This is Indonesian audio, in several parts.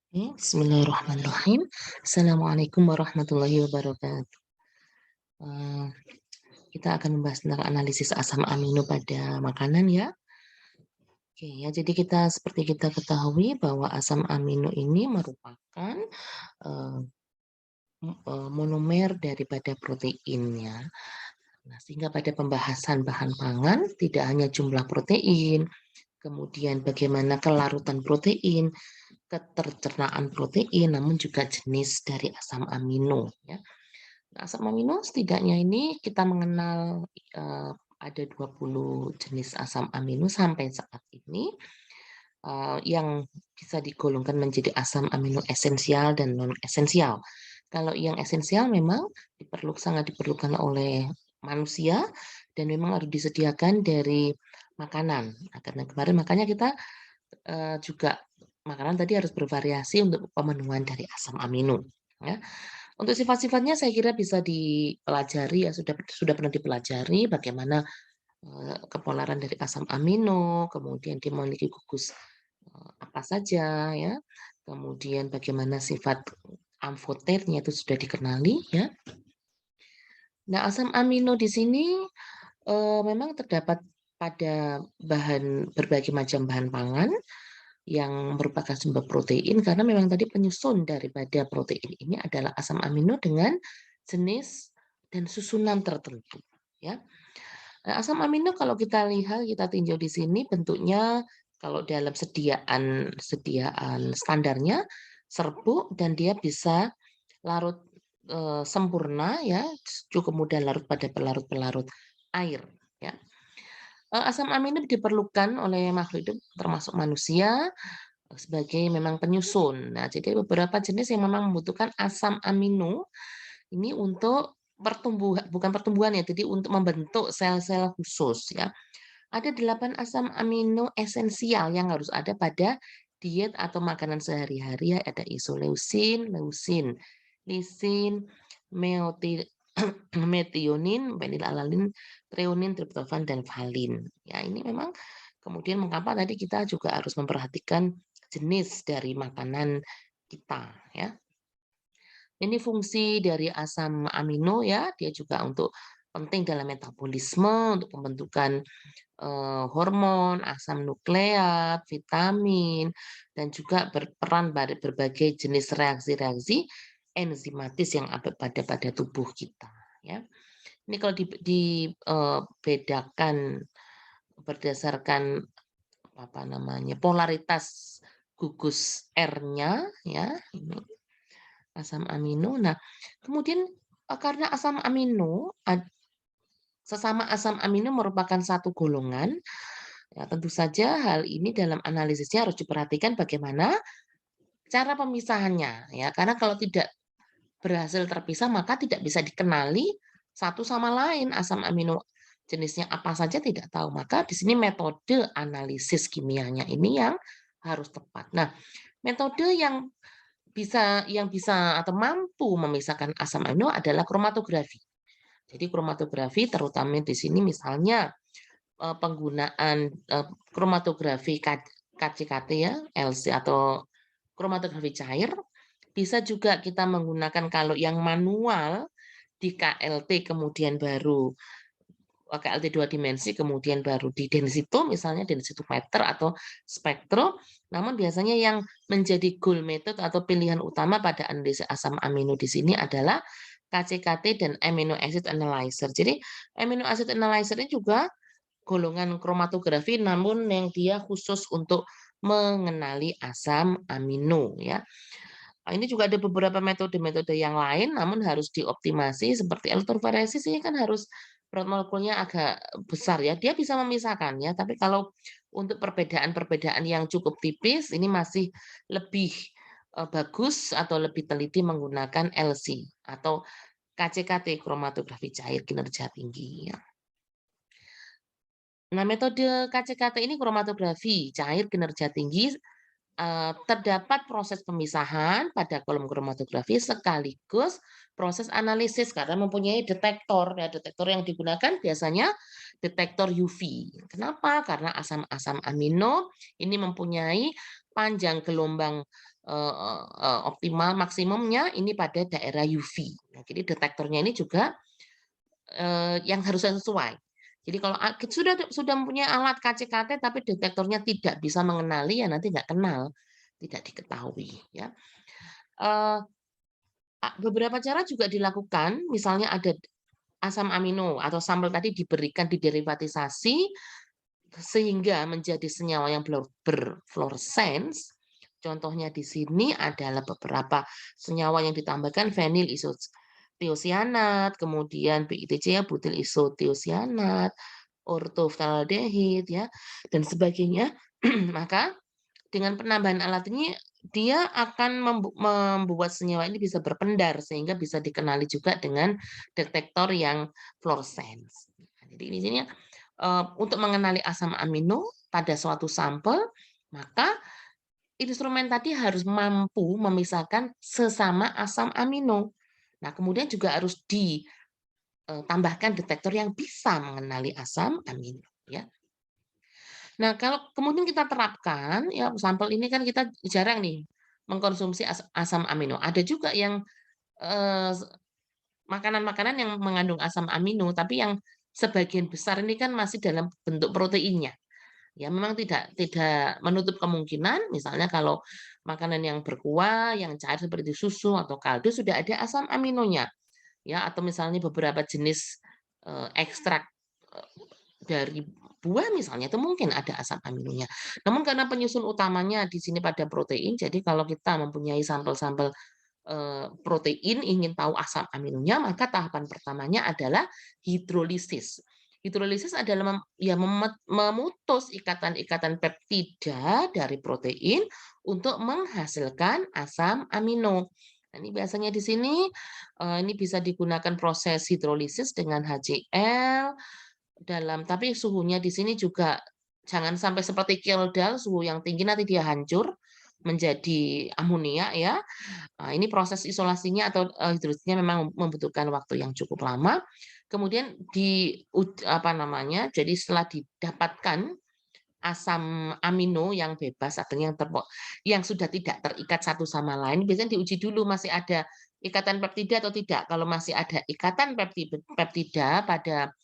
Bismillahirrahmanirrahim. Assalamualaikum warahmatullahi wabarakatuh. Eh, kita akan membahas tentang analisis asam amino pada makanan ya. Oke ya, jadi seperti kita ketahui bahwa asam amino ini merupakan eh, monomer daripada proteinnya. Nah, sehingga pada pembahasan bahan pangan tidak hanya jumlah protein, kemudian bagaimana kelarutan protein, ketercernaan protein, namun juga jenis dari asam amino ya. Nah, asam amino setidaknya ini kita mengenal ada 20 jenis asam amino sampai saat ini yang bisa digolongkan menjadi asam amino esensial dan non esensial. Kalau yang esensial memang sangat diperlukan oleh manusia dan memang harus disediakan dari makanan. Nah, karena kemarin makanya kita juga makanan tadi harus bervariasi untuk pemenuhan dari asam amino. Ya. Untuk sifat-sifatnya saya kira bisa dipelajari ya, sudah pernah dipelajari bagaimana kepolaran dari asam amino, kemudian dia memiliki gugus apa saja ya, kemudian bagaimana sifat amfoternya itu sudah dikenali ya. Nah, asam amino di sini memang terdapat pada berbagai macam bahan pangan yang merupakan sumber protein karena memang tadi penyusun daripada protein ini adalah asam amino dengan jenis dan susunan tertentu ya. Nah, asam amino kalau kita lihat kita tinjau di sini bentuknya kalau dalam sediaan sediaan standarnya serbuk dan dia bisa larut sempurna ya, cukup mudah larut pada pelarut-pelarut air ya. Asam amino diperlukan oleh makhluk hidup termasuk manusia sebagai memang penyusun. Nah, jadi beberapa jenis yang memang membutuhkan asam amino ini untuk pertumbuhan, bukan pertumbuhan ya, jadi untuk membentuk sel-sel khusus ya. Ada 8 asam amino esensial yang harus ada pada diet atau makanan sehari-hari ya. Ada isoleusin, leusin, lisin, meoti, metionin, fenilalanine, treonin, triptofan, dan valin. Ya, ini memang kemudian mengapa tadi kita juga harus memperhatikan jenis dari makanan kita ya. Ini fungsi dari asam amino ya, dia juga untuk penting dalam metabolisme, untuk pembentukan hormon, asam nukleat, vitamin, dan juga berperan pada berbagai jenis reaksi-reaksi enzimatis yang ada pada tubuh kita ya. Ini kalau dibedakan berdasarkan apa namanya polaritas gugus R-nya ya, ini asam amino. Nah, kemudian karena asam amino sesama asam amino merupakan satu golongan, ya tentu saja hal ini dalam analisisnya harus diperhatikan bagaimana cara pemisahannya ya. Karena kalau tidak berhasil terpisah maka tidak bisa dikenali satu sama lain asam amino jenisnya apa saja tidak tahu. Maka di sini metode analisis kimianya ini yang harus tepat. Nah, metode yang bisa atau mampu memisahkan asam amino adalah kromatografi. Jadi kromatografi terutama di sini misalnya penggunaan kromatografi KCKT ya, LC atau kromatografi cair. Bisa juga kita menggunakan kalau yang manual di KLT kemudian baru KLT 2 dimensi kemudian baru di densito misalnya densitometer atau spektro. Namun biasanya yang menjadi goal method atau pilihan utama pada analisis asam amino di sini adalah KCKT dan amino acid analyzer. Jadi amino acid analyzer ini juga golongan kromatografi namun yang dia khusus untuk mengenali asam amino ya. Nah, ini juga ada beberapa metode-metode yang lain namun harus dioptimasi seperti elektroforesis ini kan harus berat molekulnya agak besar ya. Dia bisa memisahkannya tapi kalau untuk perbedaan-perbedaan yang cukup tipis ini masih lebih bagus atau lebih teliti menggunakan LC atau KCKT kromatografi cair kinerja tinggi ya. Nah, metode KCKT ini kromatografi cair kinerja tinggi terdapat proses pemisahan pada kolom kromatografi sekaligus proses analisis karena mempunyai detektor ya detektor yang digunakan biasanya detektor UV. Kenapa? Karena asam-asam amino ini mempunyai panjang gelombang optimal maksimumnya ini pada daerah UV. Nah, jadi detektornya ini juga yang harus sesuai. Jadi kalau sudah mempunyai alat KCKT tapi detektornya tidak bisa mengenali, ya nanti nggak kenal, tidak diketahui ya. Beberapa cara juga dilakukan, misalnya ada asam amino atau sampel tadi diberikan diderivatisasi sehingga menjadi senyawa yang berfluorescens. Contohnya di sini adalah beberapa senyawa yang ditambahkan fenil isothiocyanat, kemudian BITC ya butil isothiocyanat, ortoftaldehyde ya dan sebagainya. Maka dengan penambahan alat ini dia akan membuat senyawa ini bisa berpendar sehingga bisa dikenali juga dengan detektor yang fluorescens. Jadi di sini untuk mengenali asam amino pada suatu sampel, maka instrumen tadi harus mampu memisahkan sesama asam amino. Nah, kemudian juga harus ditambahkan detektor yang bisa mengenali asam amino. Ya. Nah, kalau kemudian kita terapkan, ya sampel ini kan kita jarang nih mengkonsumsi asam amino. Ada juga yang makanan-makanan yang mengandung asam amino, tapi yang sebagian besar ini kan masih dalam bentuk proteinnya. Ya, memang tidak menutup kemungkinan, misalnya kalau makanan yang berkuah, yang cair seperti susu atau kaldu sudah ada asam aminonya, ya, atau misalnya beberapa jenis ekstrak dari buah misalnya itu mungkin ada asam aminonya. Namun karena penyusun utamanya di sini pada protein, jadi kalau kita mempunyai sampel-sampel protein ingin tahu asam aminonya, maka tahapan pertamanya adalah hidrolisis. Hidrolisis adalah memutus ikatan-ikatan peptida dari protein untuk menghasilkan asam amino. Nah, ini biasanya di sini ini bisa digunakan proses hidrolisis dengan HCl tapi suhunya di sini juga jangan sampai seperti keldal, suhu yang tinggi nanti dia hancur menjadi amonia ya. Nah, ini proses isolasinya atau hidrolisinya memang membutuhkan waktu yang cukup lama. Kemudian jadi setelah didapatkan asam amino yang bebas atau yang sudah tidak terikat satu sama lain, biasanya diuji dulu masih ada ikatan peptida atau tidak. Kalau masih ada ikatan peptida pada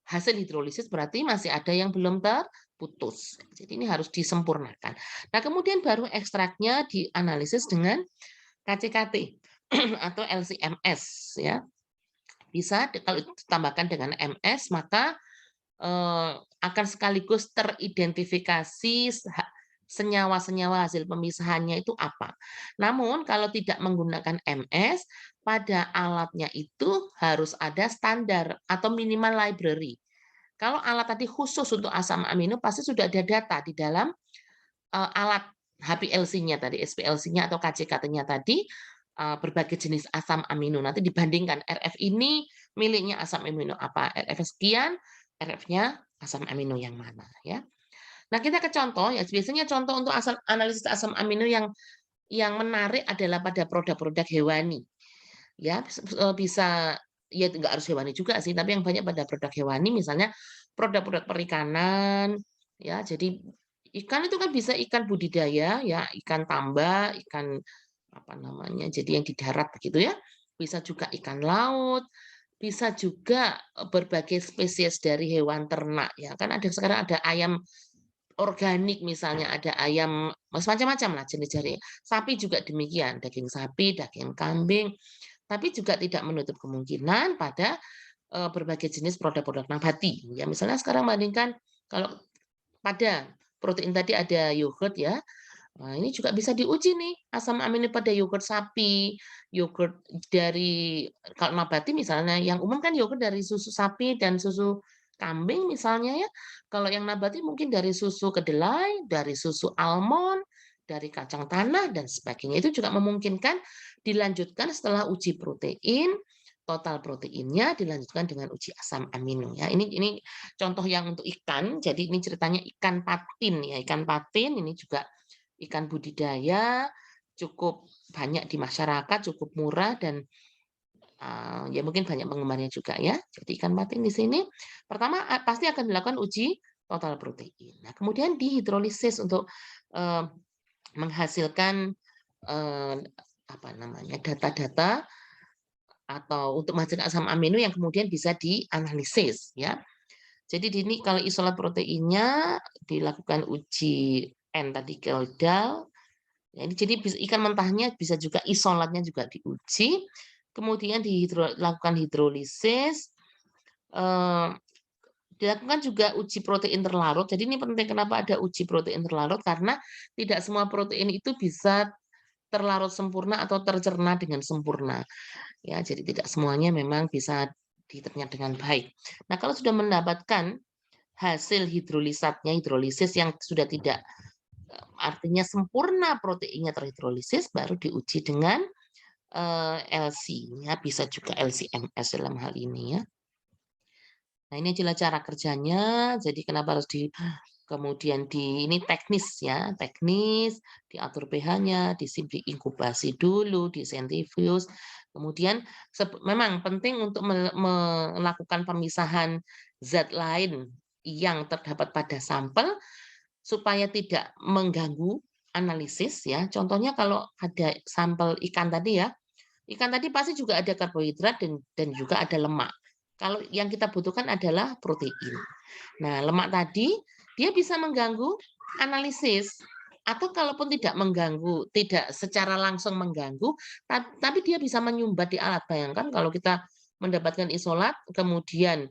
hasil hidrolisis berarti masih ada yang belum terputus. Jadi ini harus disempurnakan. Nah, kemudian baru ekstraknya dianalisis dengan KCKT atau LC-MS ya. Bisa kalau ditambahkan dengan MS maka akan sekaligus teridentifikasi senyawa-senyawa hasil pemisahannya itu apa. Namun kalau tidak menggunakan MS, pada alatnya itu harus ada standar atau minimal library. Kalau alat tadi khusus untuk asam amino pasti sudah ada data di dalam alat HPLC-nya tadi, SPLC-nya atau KCKT-nya tadi berbagai jenis asam amino. Nanti dibandingkan RF ini miliknya asam amino apa, RF sekian, RF-nya asam amino yang mana ya. Nah, kita ke contoh ya. Biasanya contoh untuk analisis asam amino yang menarik adalah pada produk-produk hewani. Ya, bisa ya nggak harus hewani juga sih, tapi yang banyak pada produk hewani misalnya produk-produk perikanan ya. Jadi ikan itu kan bisa ikan budidaya ya, ikan tambak, ikan apa namanya? Jadi yang di darat begitu ya. Bisa juga ikan laut, bisa juga berbagai spesies dari hewan ternak ya. Kan ada sekarang ada ayam organik misalnya, ada ayam macam-macam lah jenis-jenis. Sapi juga demikian, daging sapi, daging kambing. Tapi juga tidak menutup kemungkinan pada berbagai jenis produk-produk nabati. Ya, misalnya sekarang bandingkan kalau pada protein tadi ada yogurt ya. Nah, ini juga bisa diuji nih asam amino pada yogurt sapi, yogurt dari kalau nabati misalnya yang umum kan yogurt dari susu sapi dan susu kambing misalnya ya. Kalau yang nabati mungkin dari susu kedelai, dari susu almond, dari kacang tanah dan sebagainya. Itu juga memungkinkan dilanjutkan setelah uji protein, total proteinnya dilanjutkan dengan uji asam amino ya. Ini contoh yang untuk ikan. Jadi ini ceritanya ikan patin ya. Ikan patin ini juga ikan budidaya cukup banyak di masyarakat, cukup murah dan ya mungkin banyak penggemarnya juga ya. Jadi ikan patin di sini pertama pasti akan dilakukan uji total protein. Nah, kemudian dihidrolisis untuk menghasilkan eee, apa namanya, data-data atau untuk menghasilkan asam amino yang kemudian bisa dianalisis ya. Jadi ini kalau isolat proteinnya dilakukan uji N tadi keldal, ya ini jadi ikan mentahnya bisa juga isolatnya juga diuji, kemudian lakukan hidrolisis, eee, dilakukan juga uji protein terlarut. Jadi ini penting kenapa ada uji protein terlarut, karena tidak semua protein itu bisa terlarut sempurna atau tercerna dengan sempurna. Ya, jadi tidak semuanya memang bisa dicerna dengan baik. Nah, kalau sudah mendapatkan hasil hidrolisis yang sudah tidak artinya sempurna proteinnya terhidrolisis, baru diuji dengan LC, ya bisa juga LC-MS dalam hal ini ya. Nah, ini adalah cara kerjanya. Jadi kenapa harus kemudian ini teknis ya, teknis, diatur pH-nya, diinkubasi dulu, disentrifuse. Kemudian memang penting untuk melakukan pemisahan zat lain yang terdapat pada sampel supaya tidak mengganggu analisis ya. Contohnya kalau ada sampel ikan tadi ya, ikan tadi pasti juga ada karbohidrat dan juga ada lemak. Kalau yang kita butuhkan adalah protein. Nah, lemak tadi dia bisa mengganggu analisis atau kalaupun tidak mengganggu, tidak secara langsung mengganggu, tapi dia bisa menyumbat di alat. Bayangkan kalau kita mendapatkan isolat, kemudian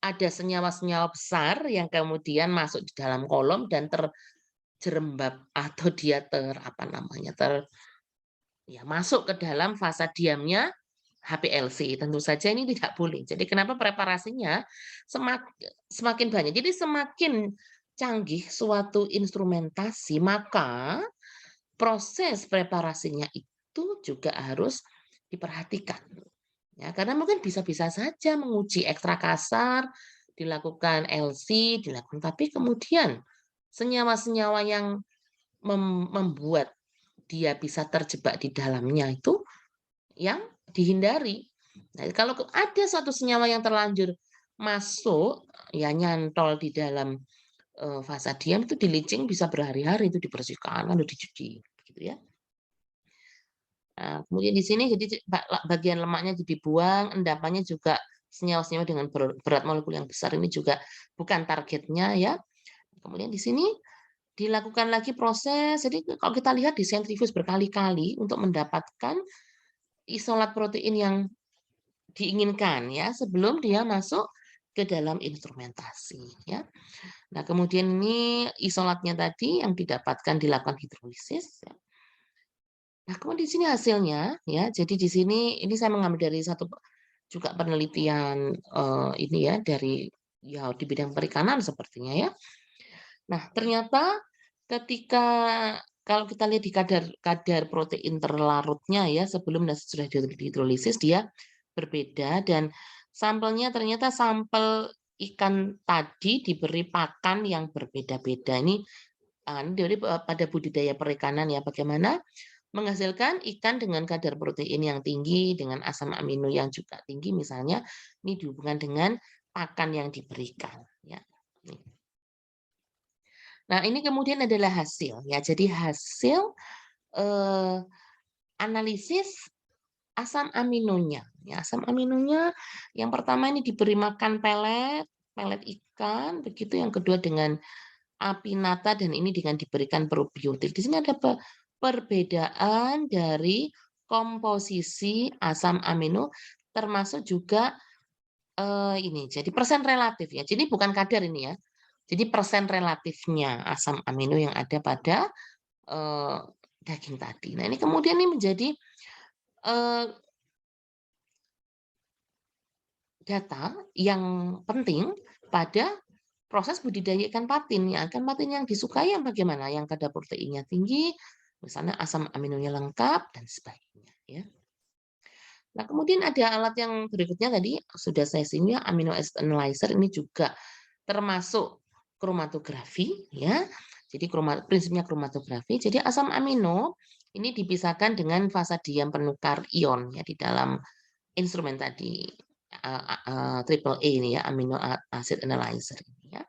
ada senyawa-senyawa besar yang kemudian masuk di dalam kolom dan terjerembab atau dia apa namanya, ya masuk ke dalam fasa diamnya HPLC. Tentu saja ini tidak boleh. Jadi kenapa preparasinya semakin banyak. Jadi semakin canggih suatu instrumentasi, maka proses preparasinya itu juga harus diperhatikan. Ya, karena mungkin bisa-bisa saja menguji ekstra kasar, dilakukan LC, dilakukan, tapi kemudian senyawa-senyawa yang membuat dia bisa terjebak di dalamnya itu yang dihindari. Nah, kalau ada suatu senyawa yang terlanjur masuk, ya nyantol di dalam fasa diam itu di-leaching bisa berhari-hari itu dibersihkan lalu dicuci, gitu ya. Nah, kemudian di sini jadi bagian lemaknya dibuang, endapannya juga senyawa-senyawa dengan berat molekul yang besar ini juga bukan targetnya ya. Kemudian di sini dilakukan lagi proses, jadi kalau kita lihat di sentrifus berkali-kali untuk mendapatkan isolat protein yang diinginkan ya sebelum dia masuk ke dalam instrumentasi ya. Nah, kemudian ini isolatnya tadi yang didapatkan dilakukan hidrolisis ya. Nah, kemudian di sini hasilnya ya. Jadi di sini ini saya mengambil dari satu juga penelitian ini ya dari ya di bidang perikanan sepertinya ya. Nah, ternyata ketika kalau kita lihat di kadar protein terlarutnya ya sebelum dan sesudah dihidrolisis dia berbeda dan sampelnya ternyata sampel ikan tadi diberi pakan yang berbeda-beda. Ini dari pada budidaya perikanan ya bagaimana menghasilkan ikan dengan kadar protein yang tinggi dengan asam amino yang juga tinggi misalnya ini dihubungkan dengan pakan yang diberikan ya. Nah, ini kemudian adalah hasil ya. Jadi hasil eh, analisis asam aminonya. Ya, asam aminonya yang pertama ini diberi makan pelet ikan, begitu yang kedua dengan apinata dan ini dengan diberikan probiotik. Di sini ada perbedaan dari komposisi asam amino termasuk juga ini. Jadi persen relatif ya. Jadi bukan kadar ini ya. Jadi persen relatifnya asam amino yang ada pada eh, daging tadi. Nah, ini kemudian ini menjadi eh, data yang penting pada proses budidaya ikan patin. Ya, ikan patin yang disukai yang bagaimana? Yang kadar proteinnya tinggi, misalnya asam aminonya lengkap dan sebagainya. Ya. Nah, kemudian ada alat yang berikutnya tadi sudah saya singgung amino acid analyzer ini juga termasuk kromatografi ya. Jadi prinsipnya kromatografi. Jadi asam amino ini dipisahkan dengan fasa diam penukar ion ya di dalam instrumen tadi triple A ini ya amino acid analyzer ini ya.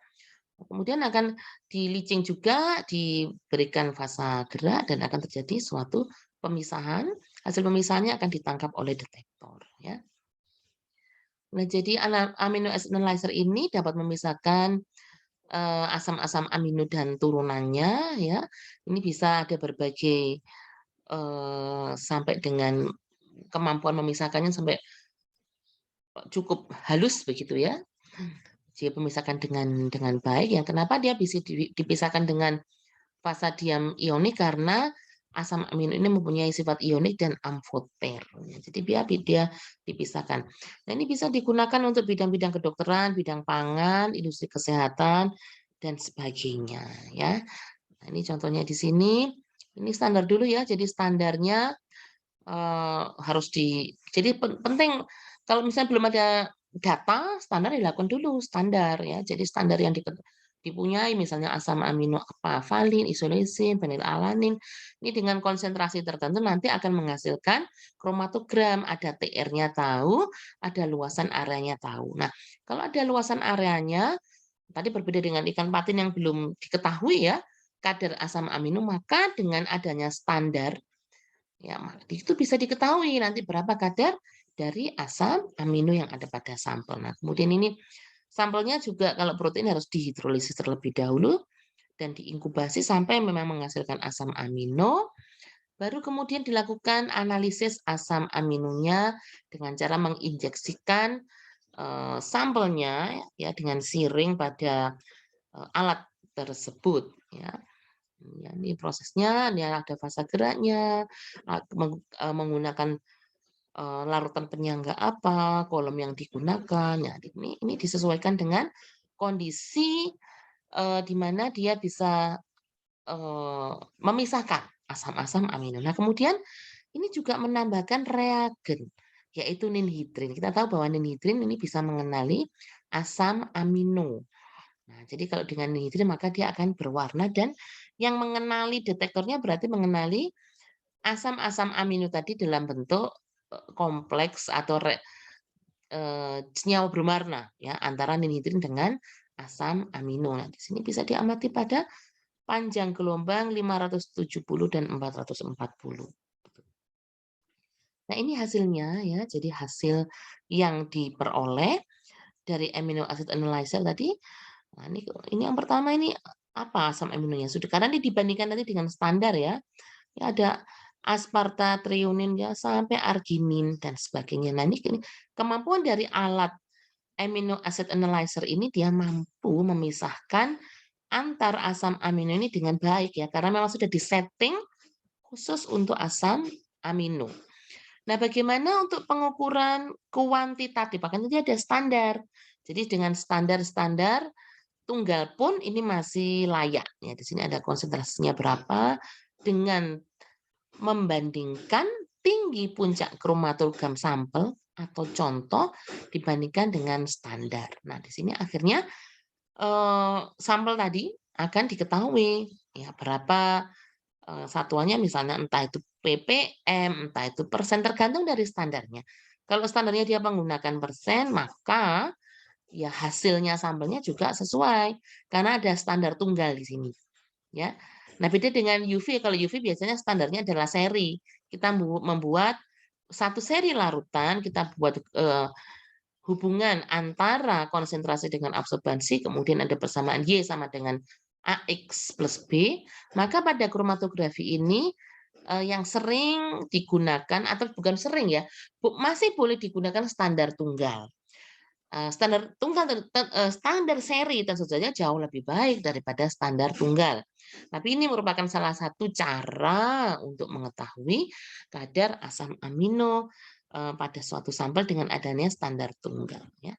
Kemudian akan di-leaching juga, diberikan fasa gerak dan akan terjadi suatu pemisahan. Hasil pemisahannya akan ditangkap oleh detektor, ya. Nah, jadi amino acid analyzer ini dapat memisahkan asam-asam amino dan turunannya, ya. Ini bisa ada berbagai sampai dengan kemampuan memisahkannya sampai cukup halus begitu ya. Dia memisahkan dengan baik. Yang kenapa dia bisa dipisahkan dengan fasa diam ionik karena asam amino ini mempunyai sifat ionik dan amfoter. Jadi dia dipisahkan. Nah, ini bisa digunakan untuk bidang-bidang kedokteran, bidang pangan, industri kesehatan, dan sebagainya ya. Nah, ini contohnya di sini. Ini standar dulu ya. Jadi standarnya harus jadi penting kalau misalnya belum ada data, standar dilakukan dulu standar ya. Jadi standar yang dipunyai misalnya asam amino apa, valin, isoleusin, fenilalanin, ini dengan konsentrasi tertentu nanti akan menghasilkan kromatogram, ada TR-nya tahu, ada luasan areanya tahu. Nah, kalau ada luasan areanya, tadi berbeda dengan ikan patin yang belum diketahui ya, kadar asam amino, maka dengan adanya standar ya, itu bisa diketahui nanti berapa kadar dari asam amino yang ada pada sampel. Nah, kemudian ini sampelnya juga kalau protein harus dihidrolisis terlebih dahulu dan diinkubasi sampai memang menghasilkan asam amino. Baru kemudian dilakukan analisis asam aminonya dengan cara menginjeksikan sampelnya ya dengan siring pada alat tersebut ya. Ya, ini prosesnya, ini ada fasa geraknya, menggunakan larutan penyangga apa, kolom yang digunakan. Ya, ini disesuaikan dengan kondisi di mana dia bisa memisahkan asam-asam amino. Nah, kemudian ini juga menambahkan reagen, yaitu ninhidrin. Kita tahu bahwa ninhidrin ini bisa mengenali asam amino. Nah, jadi kalau dengan ninhidrin maka dia akan berwarna dan yang mengenali detektornya berarti mengenali asam-asam amino tadi dalam bentuk kompleks atau senyawa berwarna ya antara ninhidrin dengan asam amino. Nah, di sini bisa diamati pada panjang gelombang 570 dan 440. Nah, ini hasilnya ya. Jadi hasil yang diperoleh dari amino acid analyzer tadi. Nah, ini yang pertama ini apa asam aminonya? Sudah karena ini dibandingkan nanti dengan standar ya. Ya ada asparta, trionin ya sampai arginin dan sebagainya. Nah, ini kemampuan dari alat amino acid analyzer ini dia mampu memisahkan antar asam amino ini dengan baik ya karena memang sudah disetting khusus untuk asam amino. Nah, bagaimana untuk pengukuran kuantitatif? Makanya nanti ada standar. Jadi dengan standar-standar tunggal pun ini masih layak. Ya, di sini ada konsentrasinya berapa dengan membandingkan tinggi puncak kromatogram sampel atau contoh dibandingkan dengan standar. Nah, di sini akhirnya sampel tadi akan diketahui ya berapa satuannya misalnya entah itu ppm, entah itu persen tergantung dari standarnya. Kalau standarnya dia menggunakan persen, maka ya hasilnya sampelnya juga sesuai karena ada standar tunggal di sini ya. Nah, beda dengan UV, kalau UV biasanya standarnya adalah seri. Kita membuat satu seri larutan, kita buat hubungan antara konsentrasi dengan absorbansi, kemudian ada persamaan Y sama dengan AX plus B, maka pada kromatografi ini yang sering digunakan atau bukan sering ya, masih boleh digunakan standar tunggal. Standar tunggal standar seri tentu saja jauh lebih baik daripada standar tunggal. Tapi ini merupakan salah satu cara untuk mengetahui kadar asam amino pada suatu sampel dengan adanya standar tunggal ya.